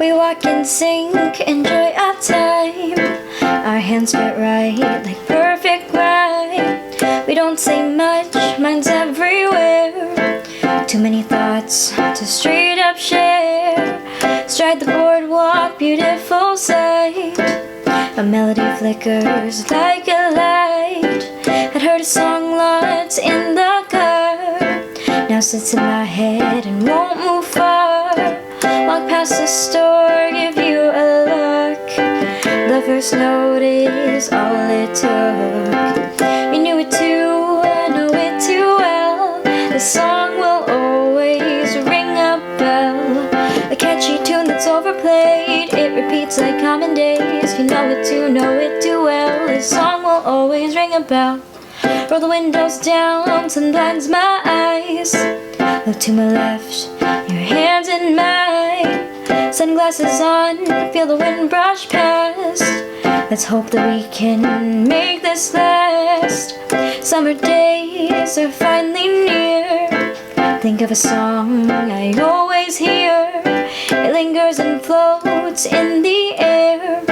We walk in sync, enjoy our time. Our hands fit right, like perfect rhyme. We don't say much, minds everywhere. Too many thoughts to straight up share. Stride the boardwalk, beautiful sight. A melody flickers like a light. Had heard a song lots in the car. Now sits in my head and won't move far. Walk past the store, give you a look. The first note is all it took. You knew it too, I know it too well. The song will always ring a bell. A catchy tune that's overplayed, it repeats like common days. You know it too well. The song will always ring a bell. Roll the windows down, sun blinds my eyes. Look to my left, your hands in mine. Sunglasses on, feel the wind brush past. Let's hope that we can make this last. Summer days are finally near. Think of a song I always hear. It lingers and floats in the air.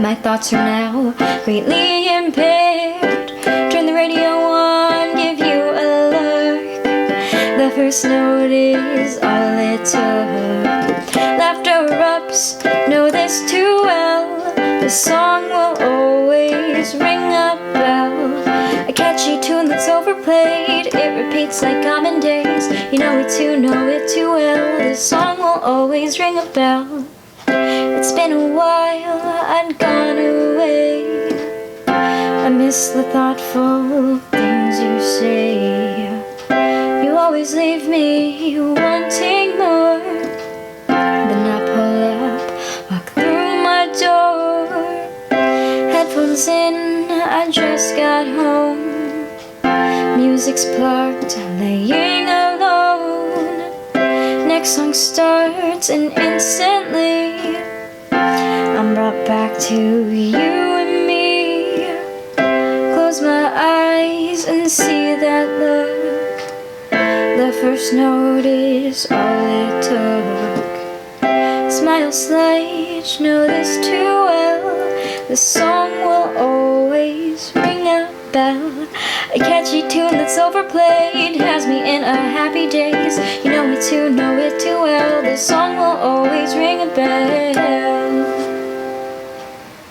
My thoughts are now greatly impaired. Turn the radio on, give you a look. The first note is all it took. Laughter erupts, know this too well. The song will always ring a bell. A catchy tune that's overplayed, it repeats like common days. You know it too well. The song will always ring a bell. It's been a while, I'd gone away. I miss the thoughtful things you say. You always leave me wanting more. Then I pull up, walk through my door. Headphones in, I just got home. Music's plugged, laying alone. Next song starts and instantly I'm brought back to you and me. Close my eyes and see that look. The first note is all it took. Smile slight, know this too well. The song will always ring a bell. A catchy tune that's overplayed has me in a happy daze. You know it too well. The song will always ring a bell.